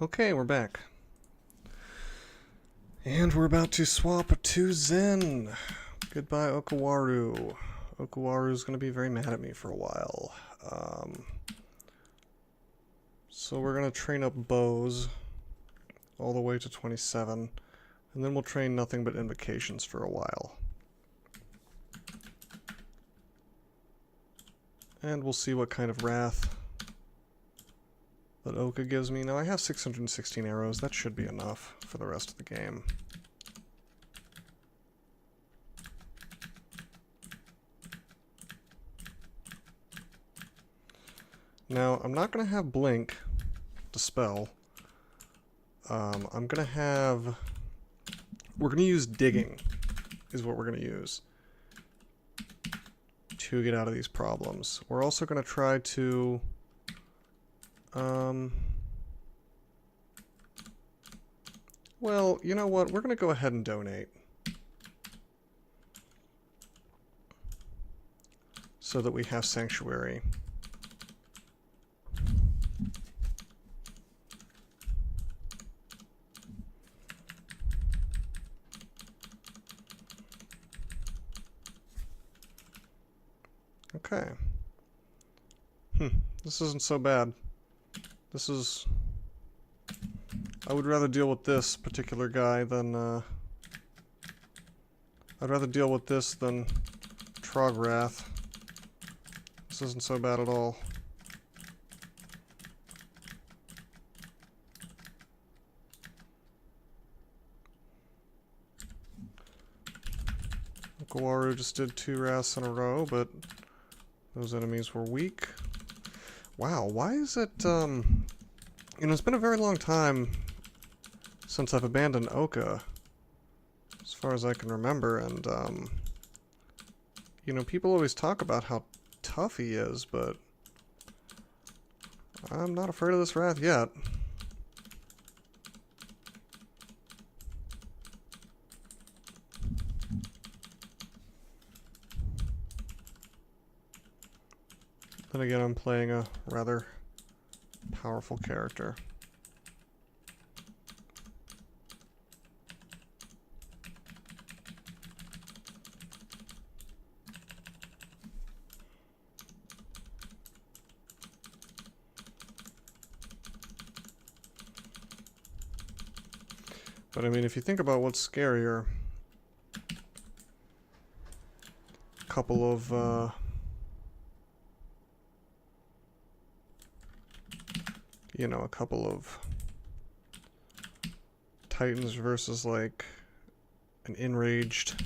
Okay, we're back. And we're about to swap to Zen. Goodbye, Okawaru. Okawaru's going to be very mad at me for a while. So we're going to train up bows all the way to 27. And then we'll train nothing but invocations for a while. And we'll see what kind of wrath that Oka gives me. Now I have 616 arrows. That should be enough for the rest of the game. Now, I'm not going to have Blink, Dispel. I'm going to have... We're going to use Digging, is what we're going to use to get out of these problems. We're also going to try to... well, you know what? We're going to go ahead and donate. So that we have Sanctuary. Okay. This isn't so bad. This is... I would rather deal with this particular guy than, I'd rather deal with this than Trograth. This isn't so bad at all. Okawaru just did 2 wraths in a row, but those enemies were weak. Wow, why is it, you know, it's been a very long time since I've abandoned Oka, as far as I can remember, and, you know, people always talk about how tough he is, but I'm not afraid of this wrath yet. Then again, I'm playing a rather powerful character. But I mean, if you think about what's scarier, a couple of, you know, a couple of Titans versus, like, an enraged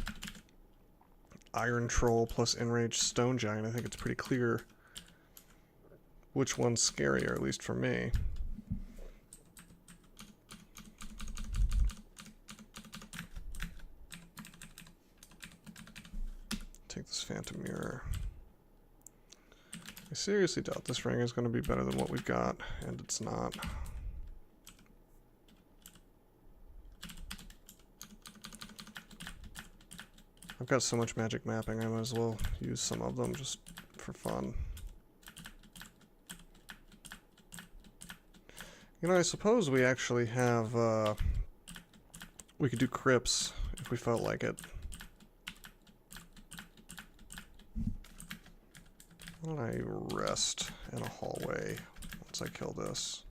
Iron Troll plus enraged Stone Giant, I think it's pretty clear which one's scarier, at least for me. Take this Phantom Mirror. I seriously doubt this ring is going to be better than what we've got, and it's not. I've got so much magic mapping, I might as well use some of them just for fun. You know, I suppose we actually have, we could do crypts if we felt like it. Why don't I rest in a hallway once I kill this?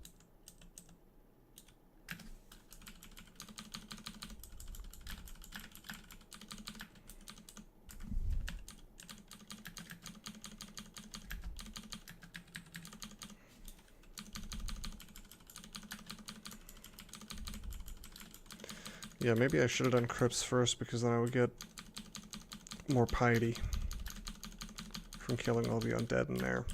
Yeah, maybe I should have done crypts first because then I would get more piety from killing all the undead in there.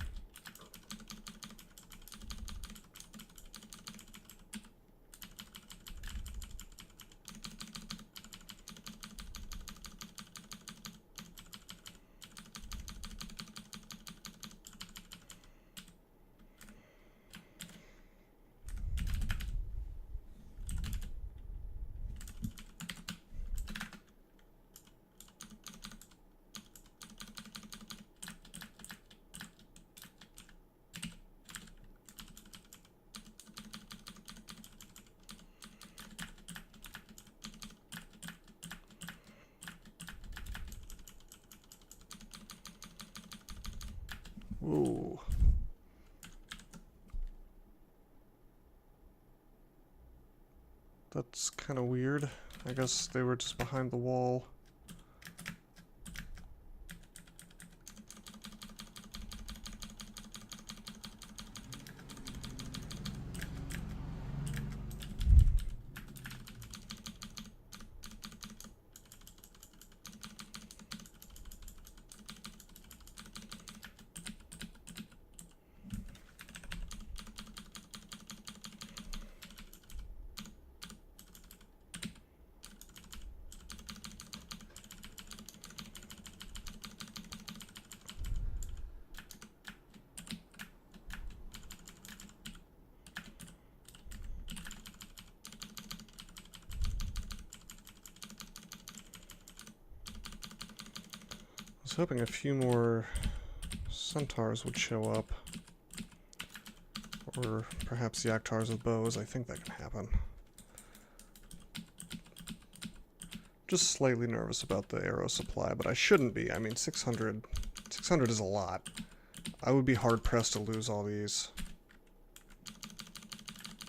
That's kind of weird. I guess they were just behind the wall. I was hoping a few more Centaurs would show up. Or perhaps Yaktars with bows. I think that can happen. Just slightly nervous about the arrow supply, but I shouldn't be. I mean, 600 is a lot. I would be hard-pressed to lose all these.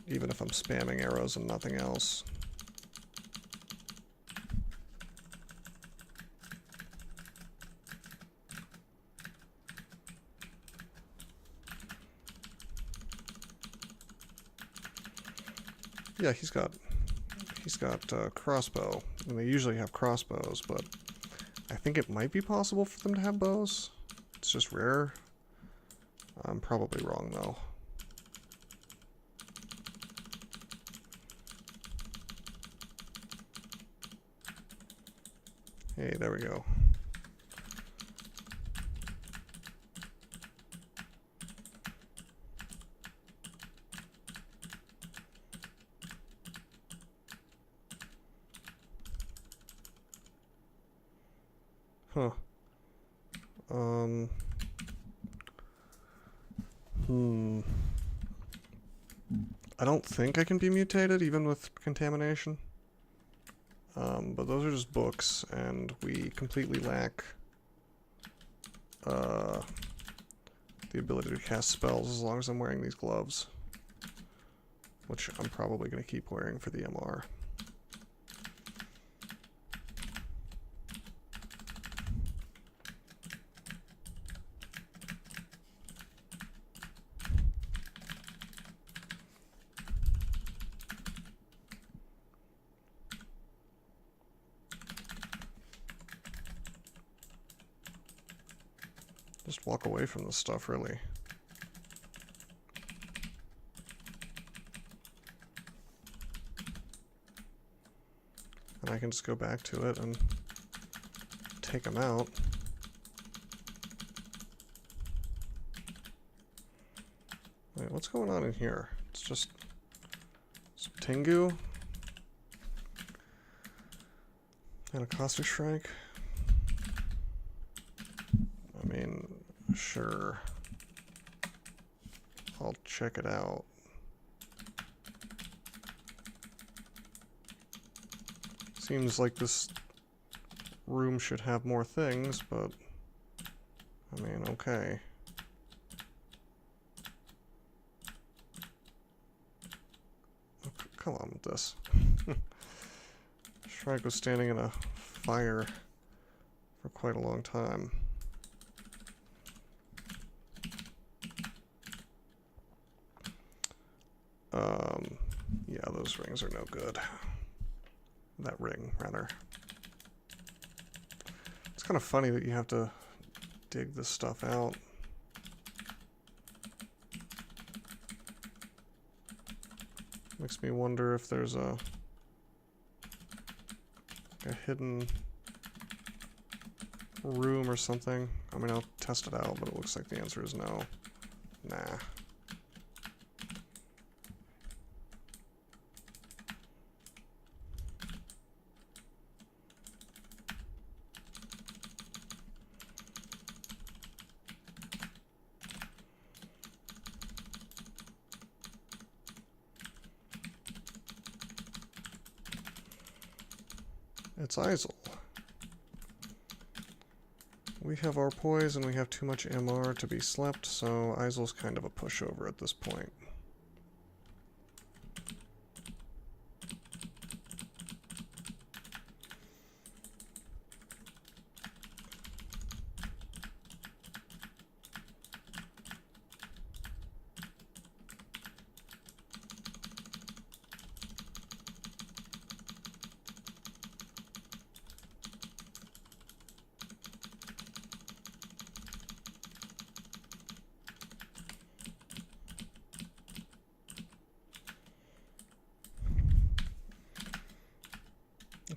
Even if I'm spamming arrows and nothing else. Yeah, he's got crossbow, and they usually have crossbows, but I think it might be possible for them to have bows. It's just rare. I'm probably wrong, though. Hey, there we go. Huh. I don't think I can be mutated, even with contamination. But those are just books, and we completely lack the ability to cast spells as long as I'm wearing these gloves. Which I'm probably going to keep wearing for the MR. Just walk away from this stuff, really. And I can just go back to it and take them out. Wait, what's going on in here? It's just some Tengu and a Caustic Strike. I mean, sure. I'll check it out. Seems like this room should have more things, but I mean, okay. Oh, come on with this. Shrike was standing in a fire for quite a long time. Yeah, those rings are no good. That ring, rather. It's kind of funny that you have to dig this stuff out. Makes me wonder if there's a hidden room or something. I mean, I'll test it out, but it looks like the answer is no. Nah. It's Isel. We have our poise and we have too much MR to be slept, so Isel's kind of a pushover at this point.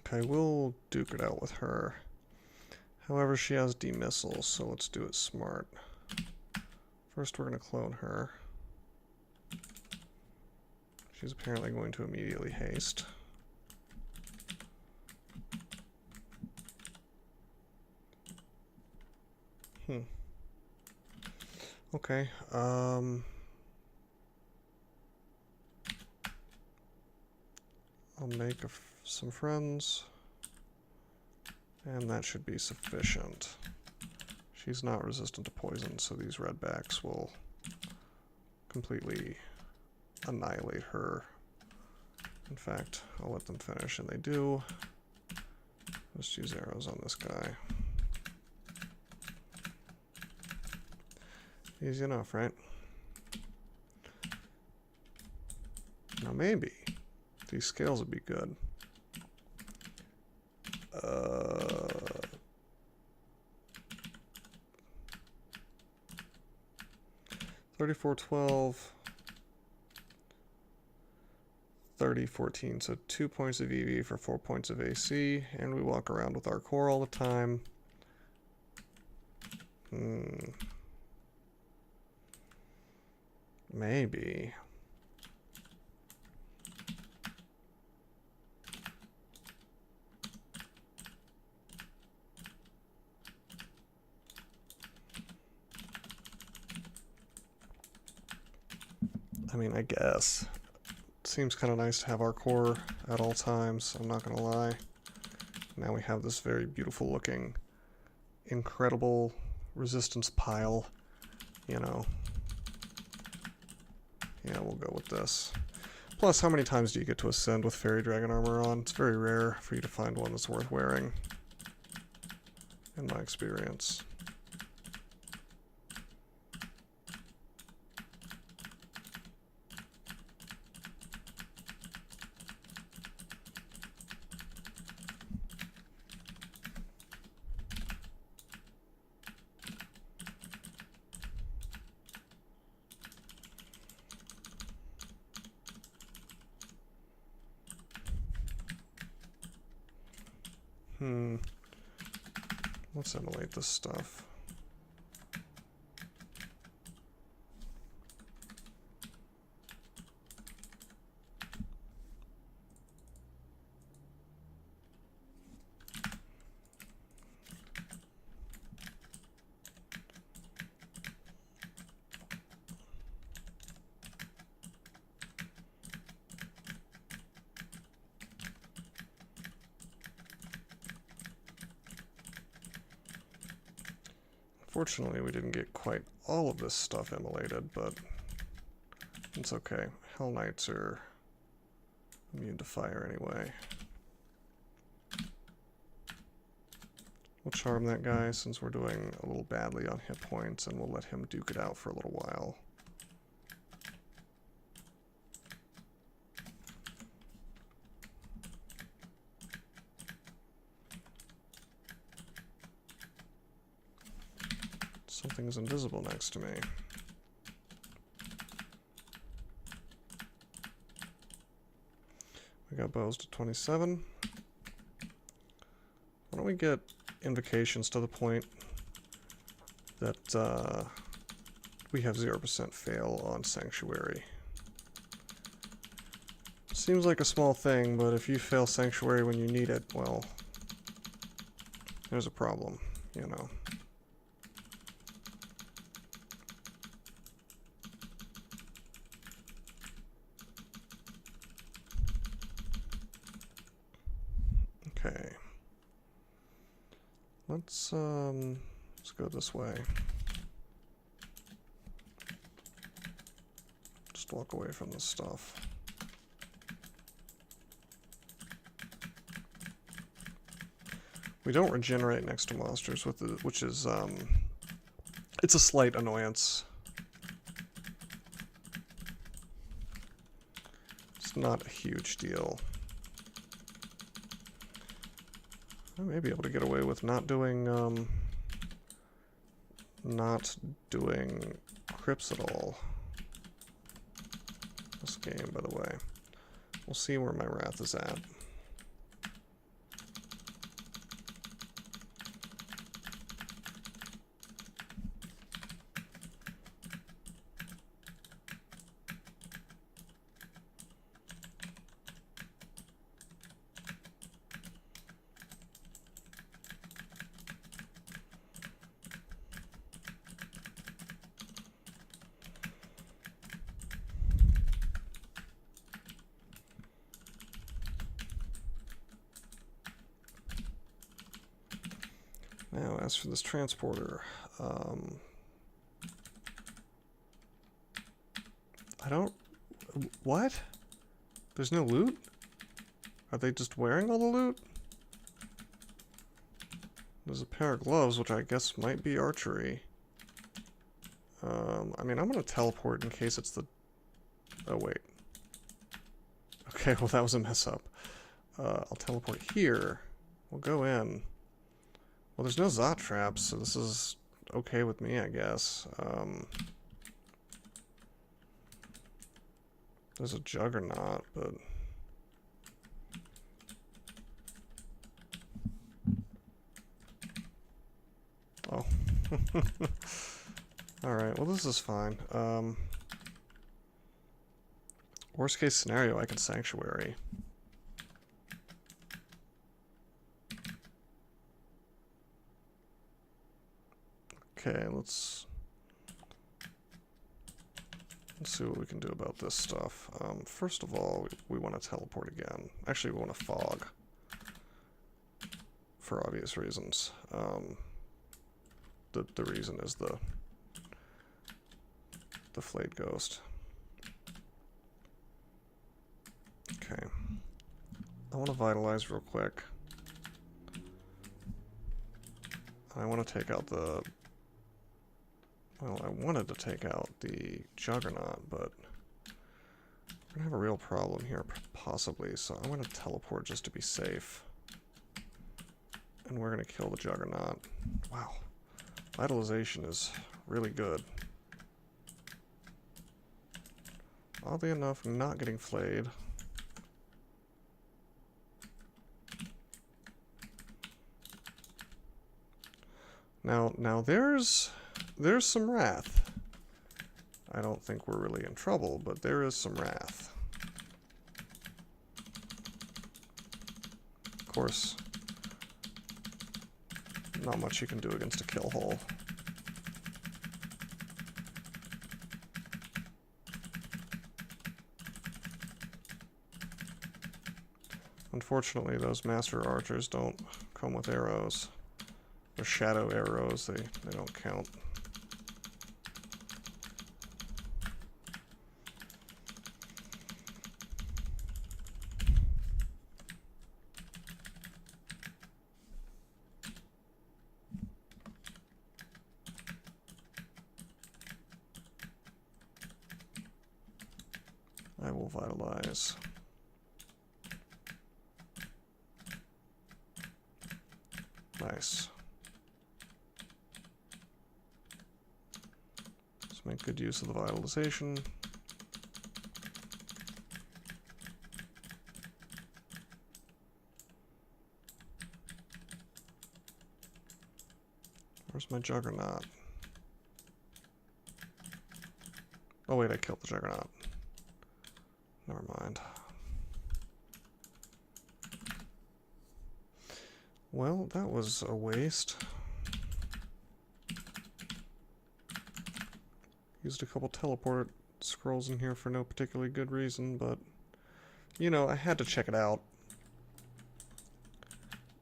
Okay, we'll duke it out with her. However, she has D-missiles, so let's do it smart. First, we're going to clone her. She's apparently going to immediately haste. Okay, I'll make some friends, and that should be sufficient. She's not resistant to poison, so these redbacks will completely annihilate her. In fact, I'll let them finish, and they do. Let's use arrows on this guy. Easy enough, right? Now maybe these scales would be good. 3412, 3014, so 2 points of EV for 4 points of AC, and we walk around with our core all the time. Maybe. I mean, I guess. It seems kind of nice to have our core at all times, I'm not gonna lie. Now we have this very beautiful looking, incredible resistance pile, you know. Yeah, we'll go with this. Plus, how many times do you get to ascend with Fairy Dragon armor on? It's very rare for you to find one that's worth wearing, in my experience. Let's emulate this stuff. Fortunately, we didn't get quite all of this stuff immolated, but it's okay. Hell Knights are immune to fire anyway. We'll charm that guy since we're doing a little badly on hit points, and we'll let him duke it out for a little while. Something's invisible next to me. We got bows to 27. Why don't we get invocations to the point that we have 0% fail on Sanctuary. Seems like a small thing, but if you fail Sanctuary when you need it, well, there's a problem, you know. Okay. Let's go this way. Just walk away from this stuff. We don't regenerate next to monsters with it, which is it's a slight annoyance. It's not a huge deal. I may be able to get away with not doing crypts at all. This game, by the way. We'll see where my wrath is at. Now, as for this transporter, I don't... What? There's no loot? Are they just wearing all the loot? There's a pair of gloves, which I guess might be archery. I mean, I'm gonna teleport in case it's the... Oh, wait. Okay, well that was a mess up. I'll teleport here. We'll go in. Well, there's no Zot traps, so this is okay with me, I guess. There's a Juggernaut, but... Oh. Alright, well this is fine. Worst case scenario, I can Sanctuary. Okay, let's see what we can do about this stuff. First of all, we want to teleport again. Actually, we want to fog. For obvious reasons. The reason is the flayed ghost. Okay. I want to vitalize real quick. I want to take out the... Well, I wanted to take out the Juggernaut, but we're going to have a real problem here, possibly, so I'm going to teleport just to be safe. And we're going to kill the Juggernaut. Wow. Vitalization is really good. Oddly enough, I'm not getting flayed. Now there's some wrath. I don't think we're really in trouble, but there is some wrath. Of course, not much you can do against a kill hole. Unfortunately, those master archers don't come with arrows. They're shadow arrows, they don't count. I will vitalize. Nice. Let's make good use of the vitalization. Where's my Juggernaut? Oh wait, I killed the Juggernaut. Never mind. Well, that was a waste. Used a couple teleport scrolls in here for no particularly good reason, but you know, I had to check it out.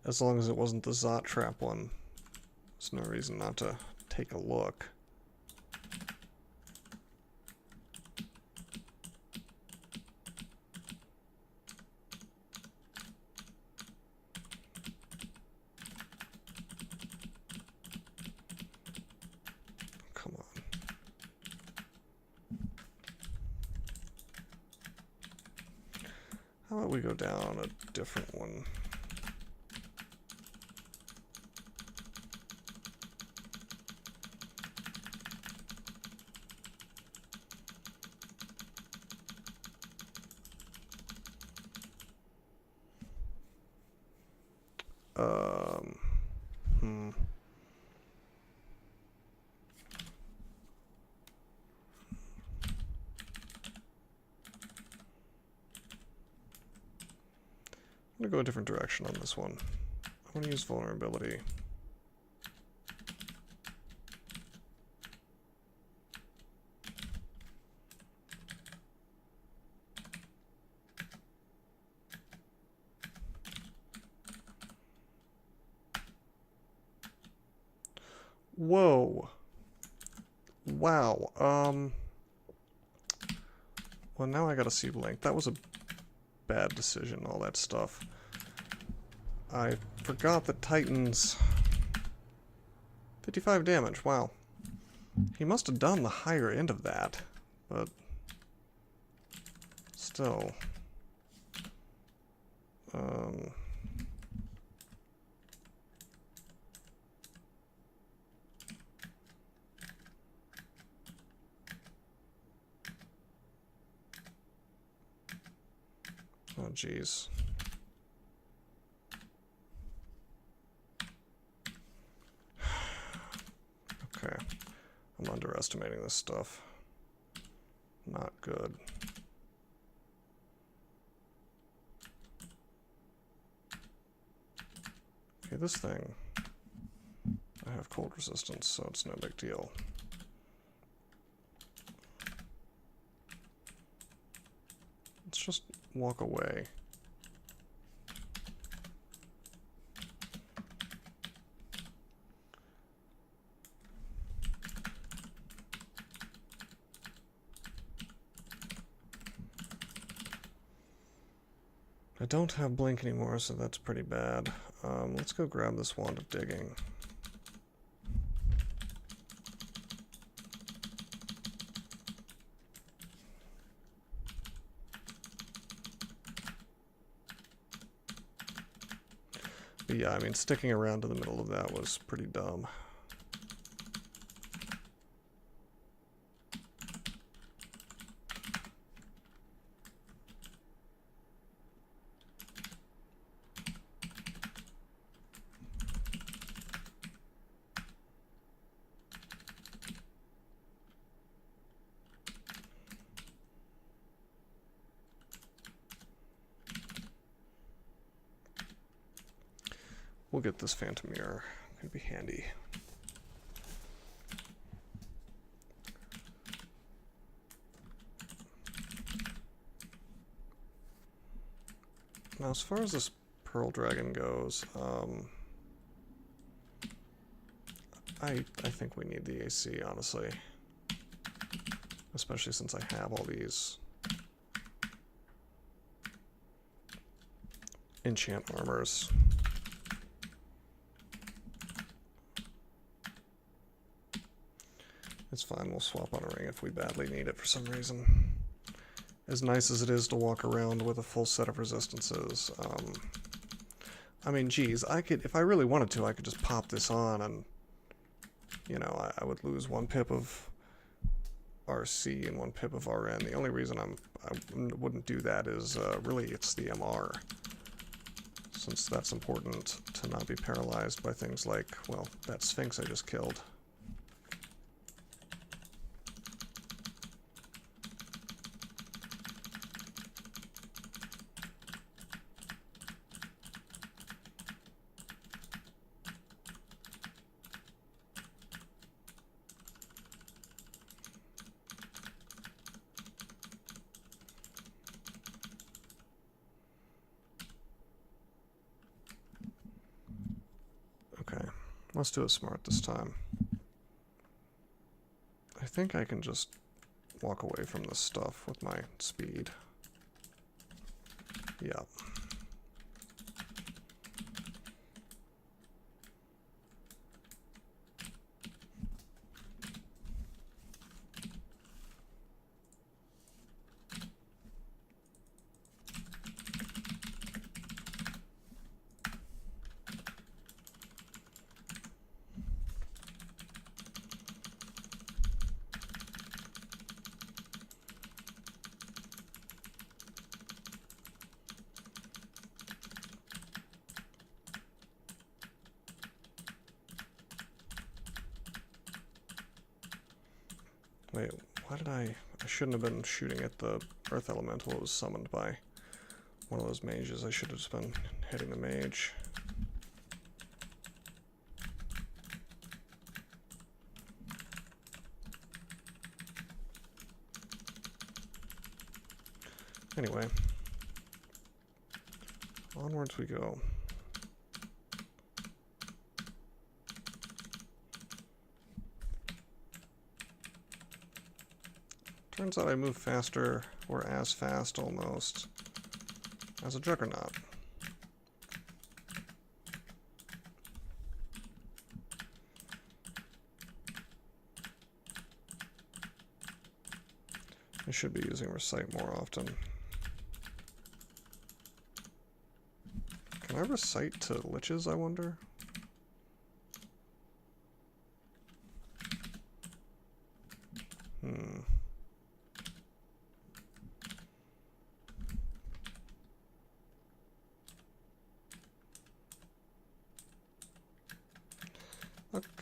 As long as it wasn't the Zot trap one. There's no reason not to take a look. Come on. How about we go down a different one? I'm gonna go a different direction on this one. I want to use vulnerability. Whoa. Wow. Well, now I gotta see Blink. That was a bad decision, all that stuff. I forgot that Titans... 55 damage, wow. He must have done the higher end of that, but... Still... Oh, jeez. Okay. I'm underestimating this stuff. Not good. Okay, this thing... I have cold resistance, so it's no big deal. Let's just walk away. I don't have Blink anymore, so that's pretty bad. Let's go grab this Wand of Digging. But yeah, I mean, sticking around in the middle of that was pretty dumb. We'll get this Phantom Mirror. Could be handy. Now, as far as this Pearl Dragon goes, I think we need the AC, honestly. Especially since I have all these enchant armors. It's fine, we'll swap on a ring if we badly need it for some reason. As nice as it is to walk around with a full set of resistances, I mean, geez, I could, if I really wanted to, I could just pop this on and, you know, I would lose 1 pip of RC and 1 pip of RN. The only reason I wouldn't do that is, really, it's the MR. Since that's important to not be paralyzed by things like, well, that Sphinx I just killed. Let's do it smart this time. I think I can just walk away from this stuff with my speed. Yeah. Wait, why did I shouldn't have been shooting at the Earth Elemental that was summoned by one of those mages. I should have just been hitting the mage. Anyway, onwards we go. Turns out I move faster, or as fast almost, as a Juggernaut. I should be using Recite more often. Can I Recite to Liches, I wonder?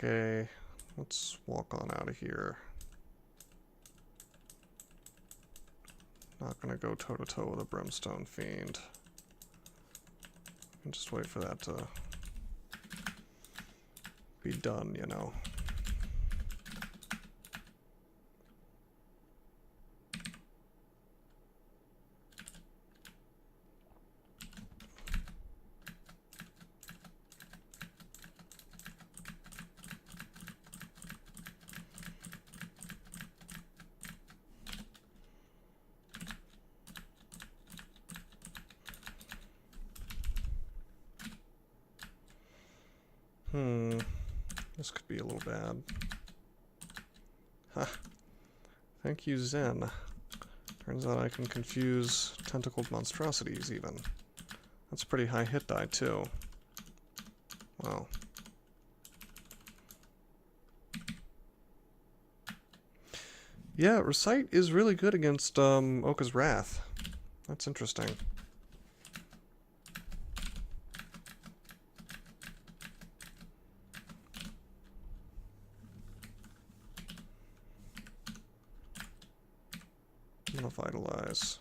Okay, let's walk on out of here. Not gonna go toe-to-toe with a Brimstone Fiend. And just wait for that to be done, you know. This could be a little bad. Ha! Thank you, Zen. Turns out I can confuse tentacled monstrosities, even. That's a pretty high hit die, too. Wow. Yeah, Recite is really good against Oka's Wrath. That's interesting. I'm gonna Vitalize.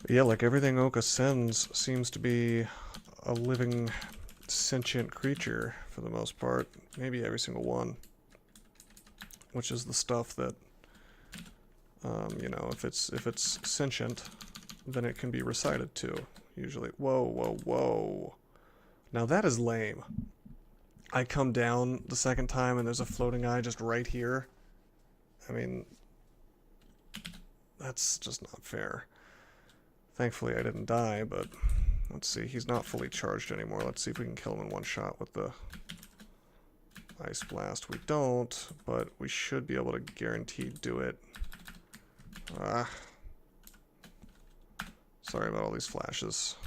Yeah, like everything Oka sends seems to be a living, sentient creature for the most part. Maybe every single one. Which is the stuff that, you know, if it's sentient, then it can be recited to, usually. Whoa, whoa, whoa. Now that is lame. I come down the second time and there's a floating eye just right here. I mean, that's just not fair. Thankfully I didn't die, but let's see. He's not fully charged anymore. Let's see if we can kill him in one shot with the Ice Blast. We don't, but we should be able to guaranteed do it. Ah. Sorry about all these flashes.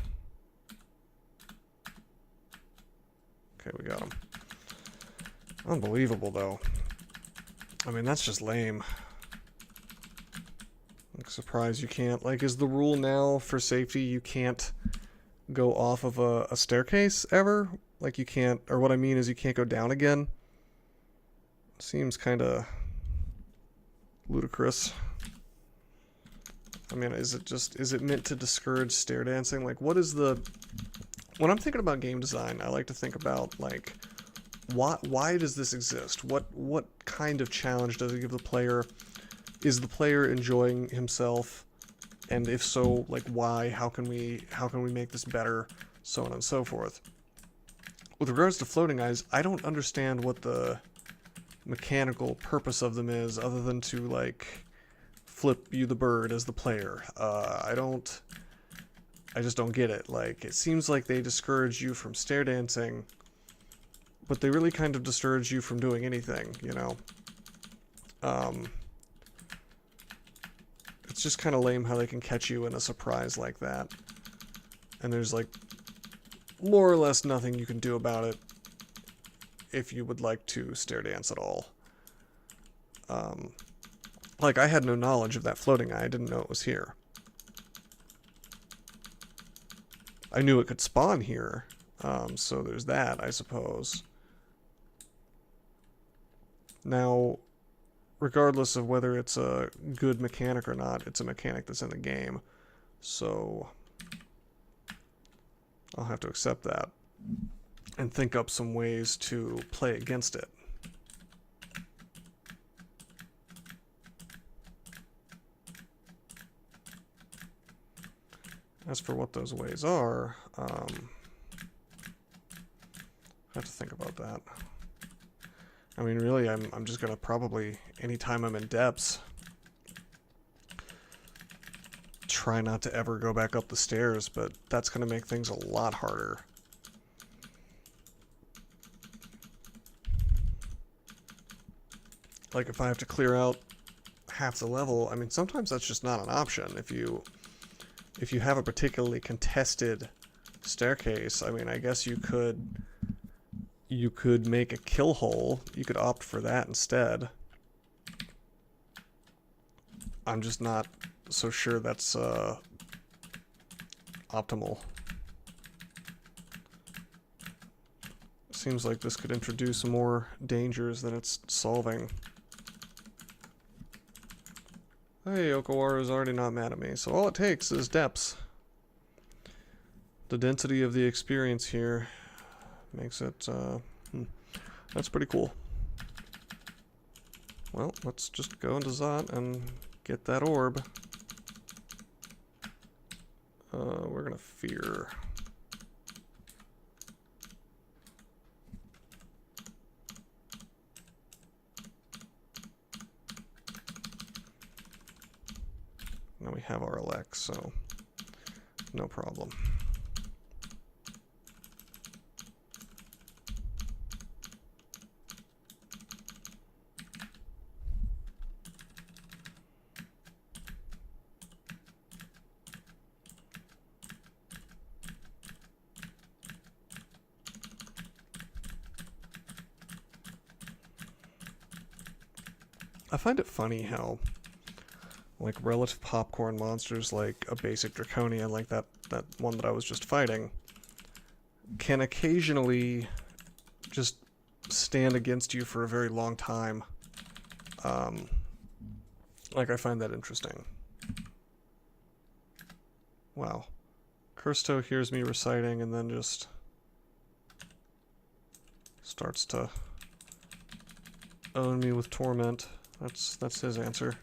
Okay, we got him. Unbelievable, though. I mean, that's just lame. I'm surprised you can't. Like, is the rule now for safety you can't go off of a staircase ever? Like, you can't, or what I mean is you can't go down again? Seems kind of ludicrous. I mean, is it meant to discourage stair dancing? Like, what is the... When I'm thinking about game design, I like to think about, like, why does this exist? What kind of challenge does it give the player? Is the player enjoying himself? And if so, like, why? How can we make this better? So on and so forth. With regards to floating eyes, I don't understand what the mechanical purpose of them is, other than to, like, flip you the bird as the player. I just don't get it. Like, it seems like they discourage you from stair dancing, but they really kind of discourage you from doing anything, you know? It's just kind of lame how they can catch you in a surprise like that. And there's, like, more or less nothing you can do about it if you would like to stair dance at all. Like, I had no knowledge of that floating eye. I didn't know it was here. I knew it could spawn here, so there's that, I suppose. Now, regardless of whether it's a good mechanic or not, it's a mechanic that's in the game. So, I'll have to accept that and think up some ways to play against it. As for what those ways are, I have to think about that. I mean, really, I'm just gonna probably, anytime I'm in depths, try not to ever go back up the stairs, but that's gonna make things a lot harder. Like, if I have to clear out half the level, I mean, sometimes that's just not an option. If you have a particularly contested staircase, I mean, I guess you could make a kill hole. You could opt for that instead. I'm just not so sure that's optimal. Seems like this could introduce more dangers than it's solving. Hey, Okawaru's already not mad at me, so all it takes is depths. The density of the experience here makes it, that's pretty cool. Well, let's just go into Zot and get that orb. We're gonna fear. Now we have our elect, so no problem. I find it funny how, like, relative popcorn monsters like a basic Draconia, like that one that I was just fighting, can occasionally just stand against you for a very long time. Like, I find that interesting. Wow. Kirsto hears me reciting and then just starts to own me with torment. That's his answer.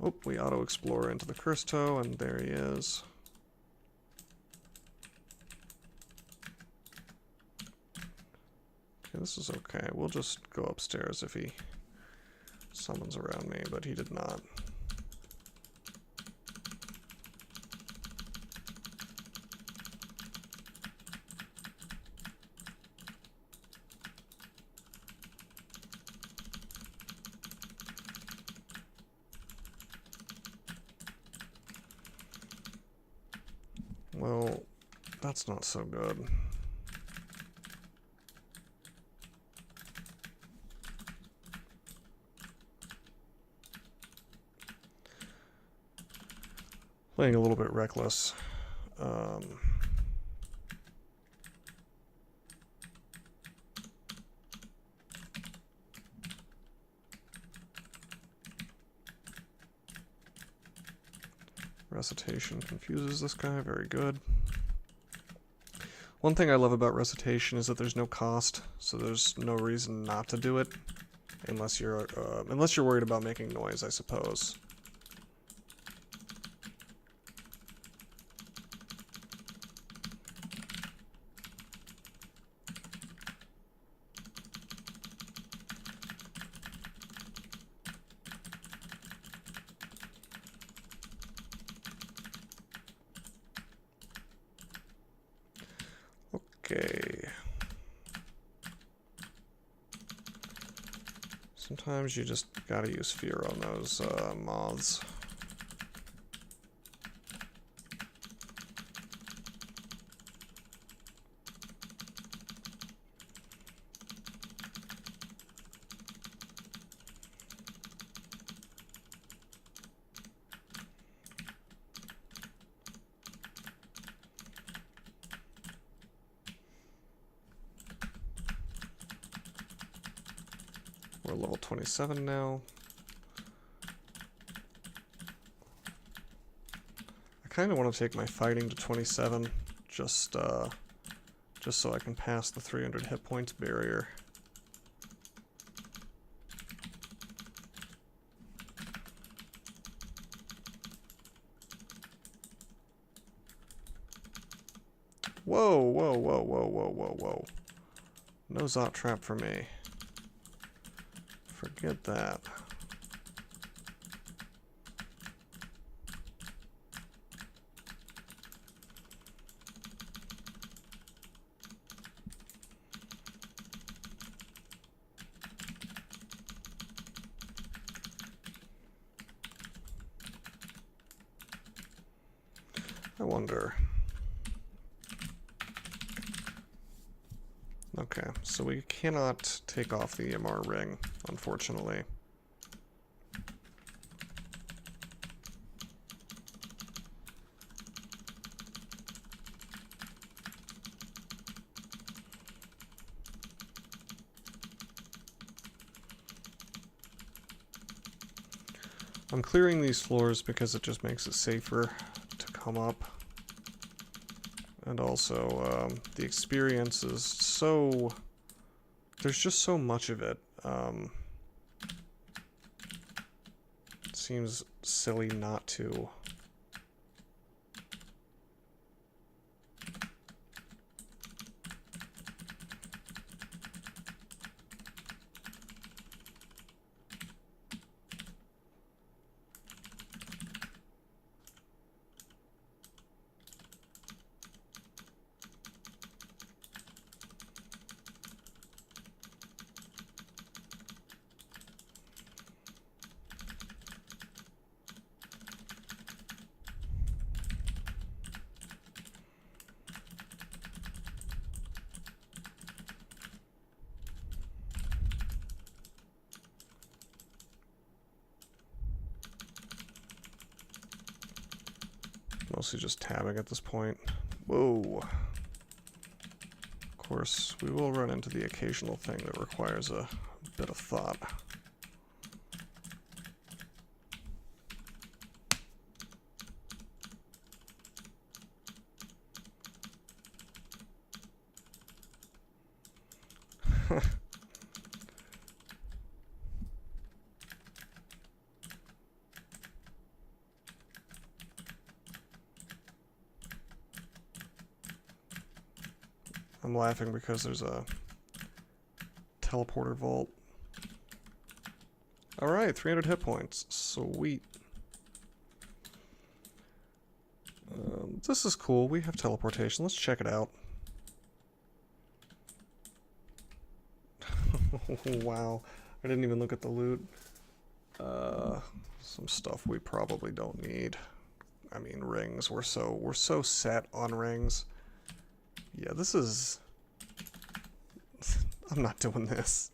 Oh, we auto-explore into the Kirsto, and there he is. Okay, this is okay. We'll just go upstairs if he summons around me, but he did not. Well, that's not so good. Playing a little bit reckless. Recitation confuses this guy, very good. One thing I love about recitation is that there's no cost, so there's no reason not to do it, unless you're worried about making noise, I suppose. Okay. Sometimes you just gotta use fear on those moths. We're level 27 now. I kind of want to take my fighting to 27, just so I can pass the 300 hit points barrier. Whoa, whoa, whoa, whoa, whoa, whoa, whoa. No Zot trap for me. Forget that. I wonder. Okay, so we cannot take off the EMR ring, unfortunately. I'm clearing these floors because it just makes it safer to come up. And also, the experience is so... There's just so much of it. It seems silly not to. Mostly just tabbing at this point. Whoa. Of course, we will run into the occasional thing that requires a bit of thought. I'm laughing because there's a teleporter vault. Alright, 300 hit points. Sweet. This is cool. We have teleportation. Let's check it out. Wow. I didn't even look at the loot. Some stuff we probably don't need. I mean, rings. We're so set on rings. Yeah, this is... I'm not doing this.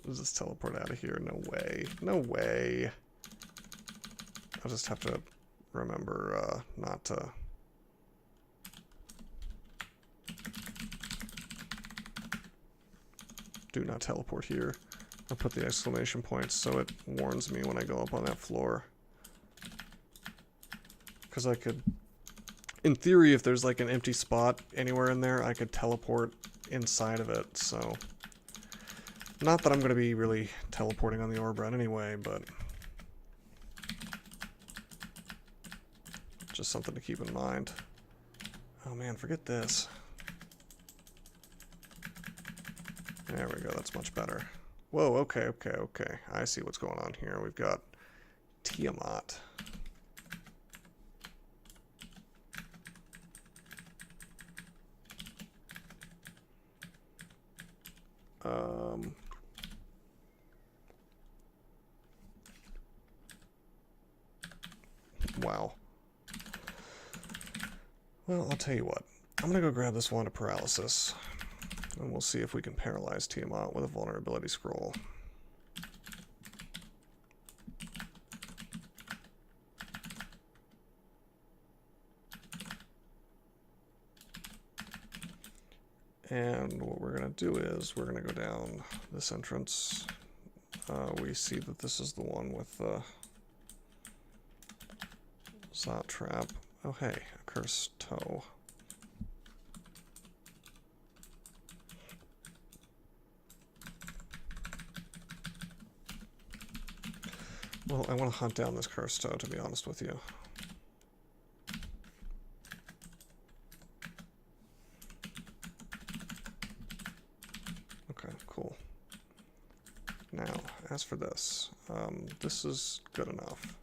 Let's just teleport out of here. No way. No way. I'll just have to remember not to... Do not teleport here. I'll put the exclamation points so it warns me when I go up on that floor. Because I could... In theory, if there's like an empty spot anywhere in there, I could teleport inside of it, so... Not that I'm going to be really teleporting on the orb run anyway, but... Just something to keep in mind. Oh man, forget this. There we go, that's much better. Whoa, okay. I see what's going on here. We've got Tiamat. Wow. Well, I'll tell you what. I'm gonna go grab this wand of paralysis, and we'll see if we can paralyze Tiamat with a vulnerability scroll. And what we're going to do is we're going to go down this entrance. We see that this is the one with the Zot trap. Oh hey, a cursed toe. Well, I want to hunt down this cursed toe, to be honest with you. ask for this. This is good enough.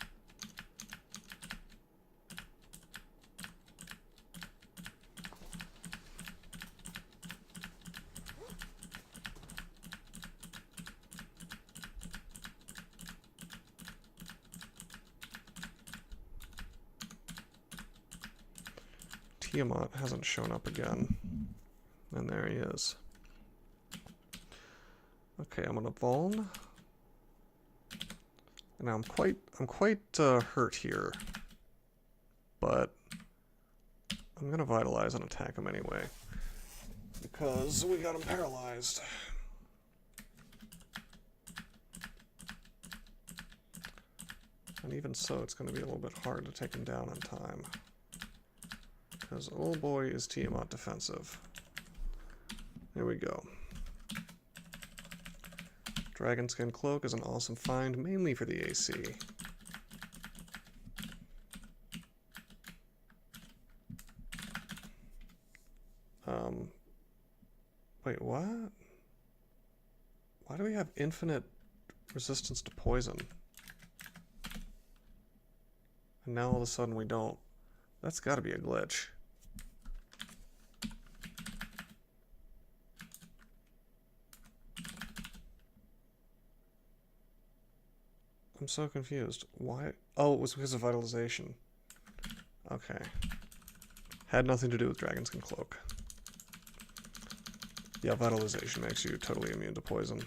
Tiamat hasn't shown up again. And there he is. Okay, I'm gonna Vuln. And I'm quite hurt here. But I'm gonna Vitalize and attack him anyway. Because we got him paralyzed. And even so, it's gonna be a little bit hard to take him down in time. Because oh boy is Tiamat defensive. There we go. Dragonskin Cloak is an awesome find, mainly for the AC. Wait, what? Why do we have infinite resistance to poison? And now all of a sudden we don't. That's gotta be a glitch. I'm so confused. Why? Oh, it was because of Vitalization. Okay. Had nothing to do with Dragonskin Cloak. Yeah, Vitalization makes you totally immune to poison.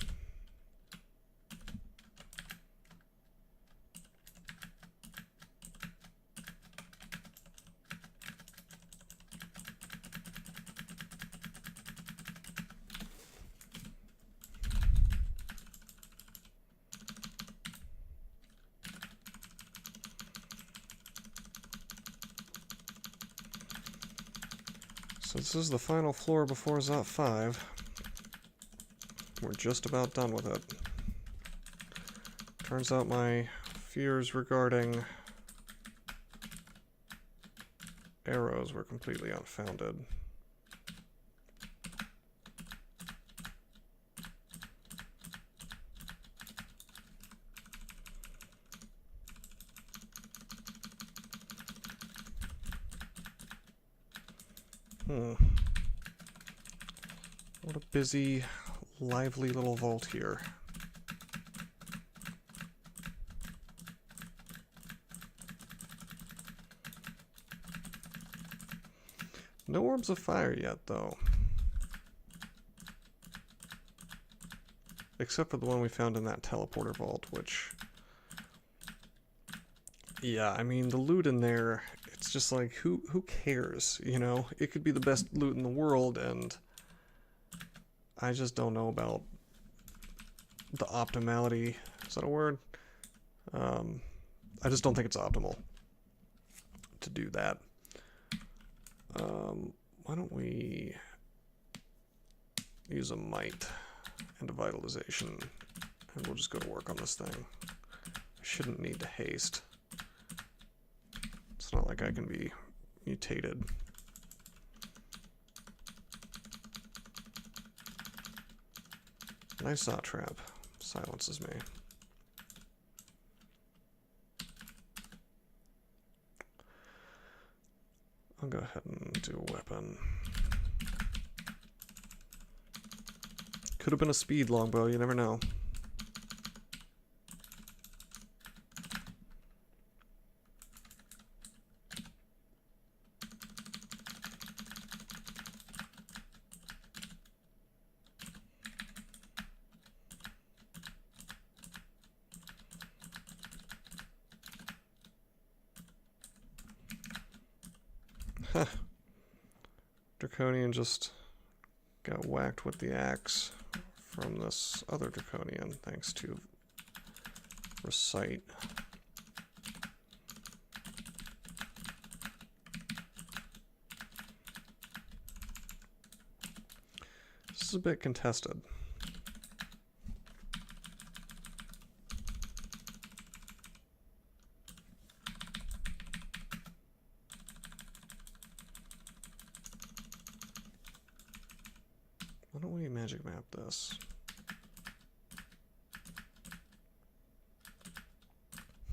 So this is the final floor before Zot 5. We're just about done with it. Turns out my fears regarding arrows were completely unfounded. What a busy, lively little vault here. No orbs of fire yet, though. Except for the one we found in that teleporter vault, which... Yeah, I mean, the loot in there, it's just like, who cares, you know? It could be the best loot in the world, and I just don't know about the optimality. Is that a word? I just don't think it's optimal to do that. Why don't we use a Might and a Vitalization, and we'll just go to work on this thing. I shouldn't need to haste. It's not like I can be mutated. Nice Zot Trap. Silences me. I'll go ahead and do a weapon. Could have been a speed longbow, you never know. Huh. Draconian just got whacked with the axe from this other Draconian, thanks to Recite. This is a bit contested. Why don't we magic map this?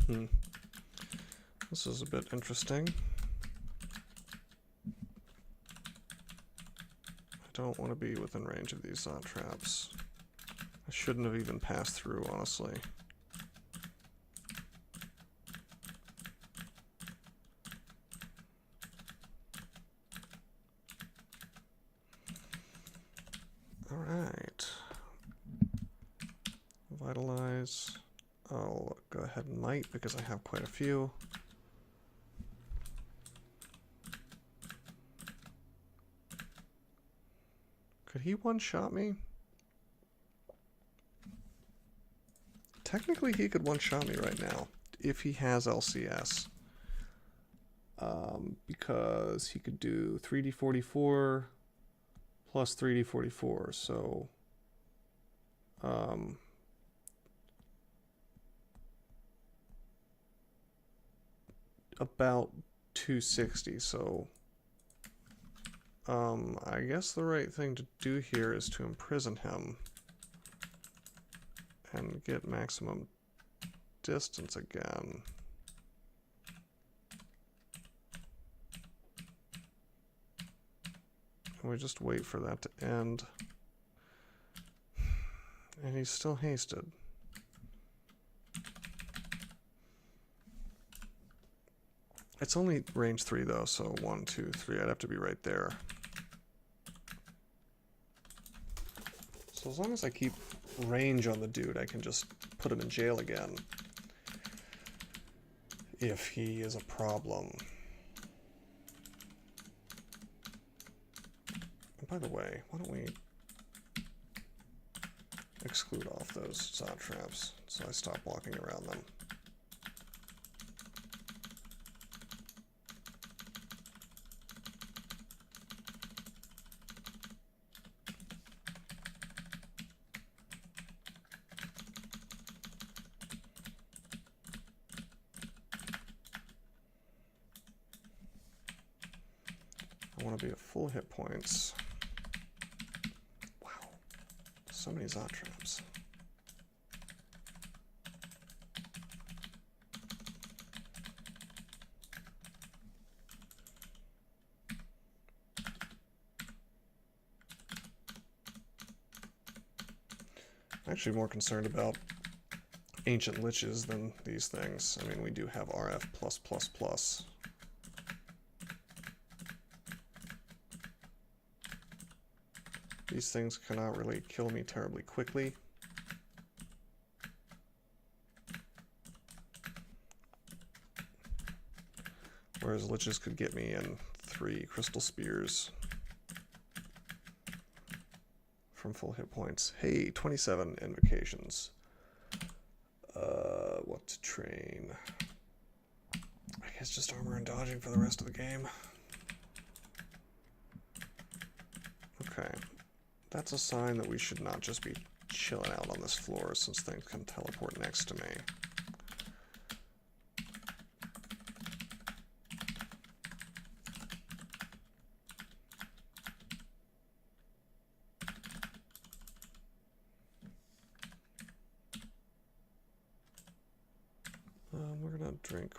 This is a bit interesting. I don't want to be within range of these traps. I shouldn't have even passed through, honestly. Alright. Vitalize. I'll go ahead and might because I have quite a few. Could he one-shot me? Technically, he could one-shot me right now if he has LCS. Because he could do 3d44 plus 3d44, so... about 260, so... I guess the right thing to do here is to imprison him and get maximum distance again. And we just wait for that to end. And he's still hasted. It's only range 3 though, so 1, 2, 3, I'd have to be right there. So as long as I keep range on the dude, I can just put him in jail again. If he is a problem. And by the way, why don't we exclude off those Zod traps so I stop walking around them. I want to be at full hit points. Wow. So many Zod traps. I'm actually more concerned about ancient liches than these things. I mean, we do have RF+++. These things cannot really kill me terribly quickly. Whereas liches could get me in 3 crystal spears from full hit points. Hey, 27 invocations. What to train? I guess just armor and dodging for the rest of the game. Okay. That's a sign that we should not just be chilling out on this floor since things can teleport next to me. We're gonna drink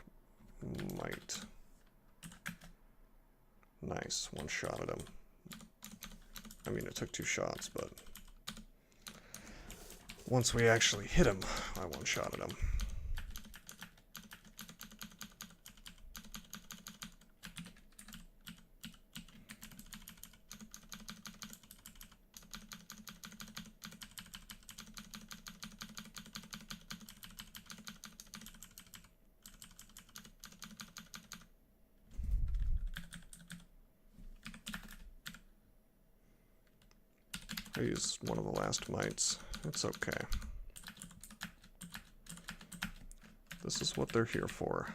might. Nice, one shot at him. I mean, it took 2 shots, but once we actually hit him, I one shot at him. I used one of the last mites. It's okay. This is what they're here for,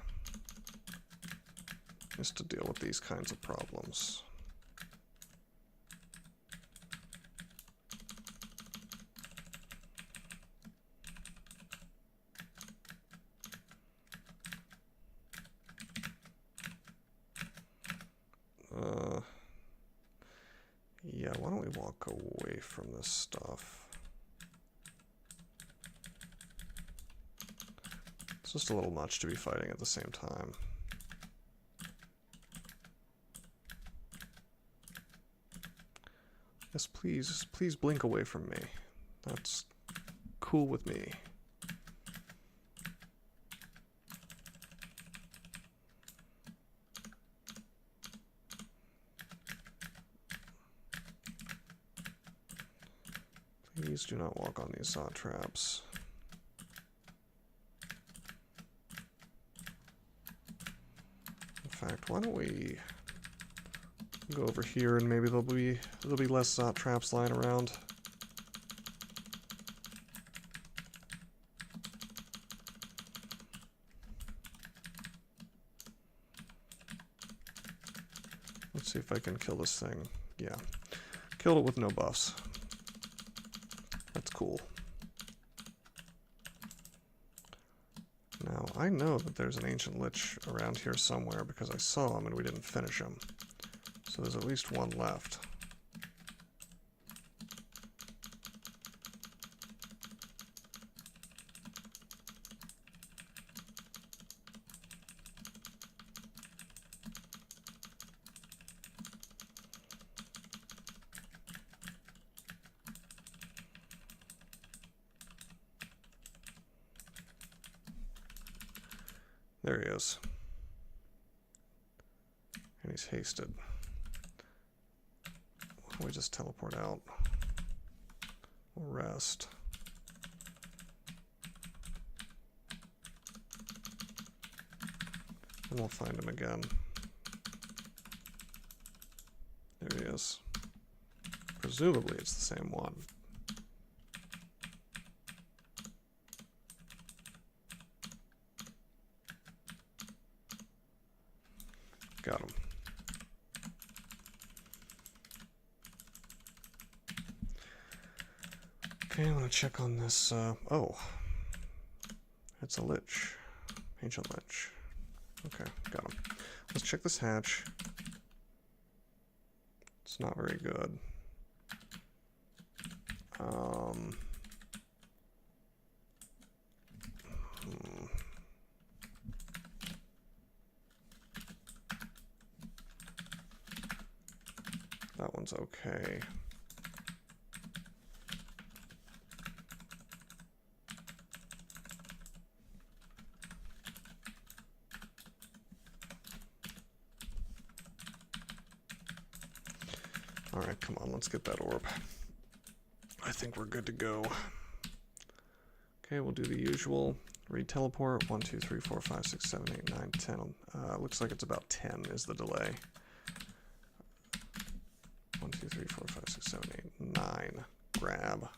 is to deal with these kinds of problems. Yeah, why don't we walk away from this stuff? It's just a little much to be fighting at the same time. Yes, please blink away from me. That's cool with me. Please do not walk on these saw traps. In fact, why don't we go over here and maybe there'll be less saw traps lying around. Let's see if I can kill this thing. Yeah. Killed it with no buffs. That's cool. Now, I know that there's an ancient lich around here somewhere because I saw him and we didn't finish him. So there's at least one left. There he is. And he's hasted. Why don't we just teleport out? We'll rest. And we'll find him again. There he is. Presumably it's the same one. Got him. Okay, I'm gonna check on this, oh. It's a lich. Ancient lich. Okay, got him. Let's check this hatch. It's not very good. That one's okay. Alright, come on, let's get that orb. I think we're good to go. Okay, we'll do the usual. Read teleport. 1, 2, 3, 4, 5, 6, 7, 8, 9, 10. Looks like it's about 10 is the delay. 1, 2, 3, 4, 5, 6, 7, 8, 9. Grab.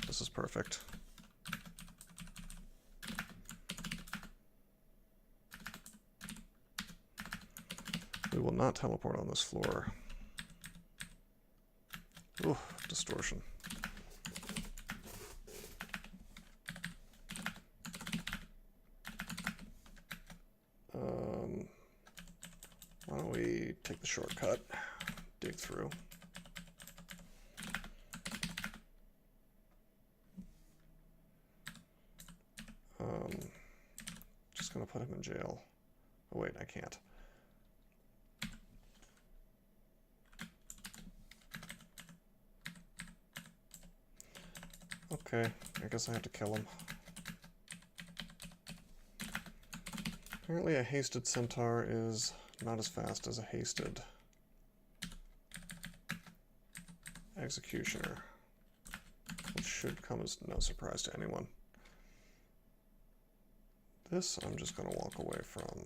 This is perfect. We will not teleport on this floor. Ooh, distortion. Why don't we take the shortcut, dig through. Just gonna put him in jail. Oh wait, I can't. Okay, I guess I have to kill him. Apparently a hasted Centaur is not as fast as a hasted executioner, which should come as no surprise to anyone. This I'm just going to walk away from.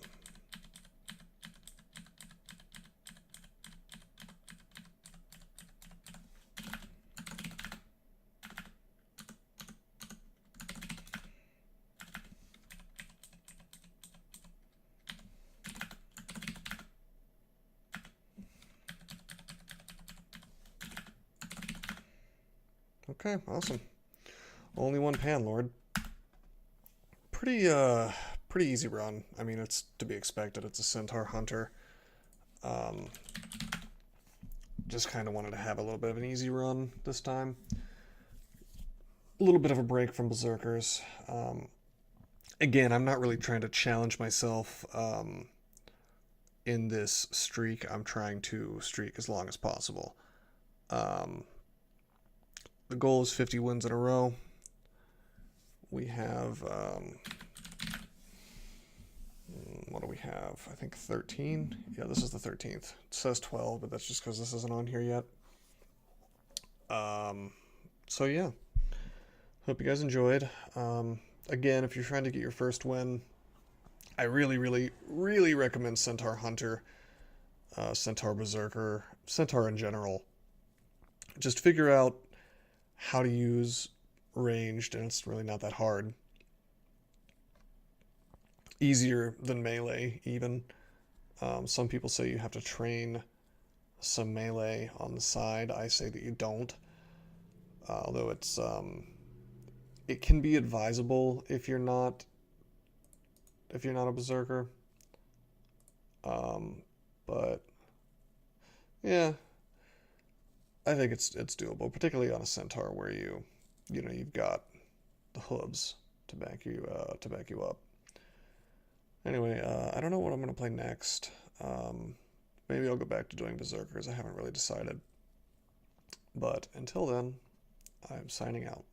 Okay, awesome. Only one pan lord. Pretty easy run. I mean, it's to be expected. It's a Centaur hunter. Just kind of wanted to have a little bit of an easy run this time. little bit of a break from Berserkers. Again, I'm not really trying to challenge myself in this streak. I'm trying to streak as long as possible. Um, the goal is 50 wins in a row. We have, what do we have? I think 13. Yeah, this is the 13th. It says 12, but that's just because this isn't on here yet. So yeah, hope you guys enjoyed. Again, if you're trying to get your first win, I really, really, really recommend Centaur Hunter, Centaur Berserker, Centaur in general. Just figure out how to use ranged, and it's really not that hard. Easier than melee, even. Some people say you have to train some melee on the side. I say that you don't. Although it can be advisable if you're not a berserker. But yeah, I think it's doable, particularly on a centaur where you've got the hooves to back you up. Anyway, I don't know what I'm gonna play next. Maybe I'll go back to doing berserkers. I haven't really decided. But until then, I'm signing out.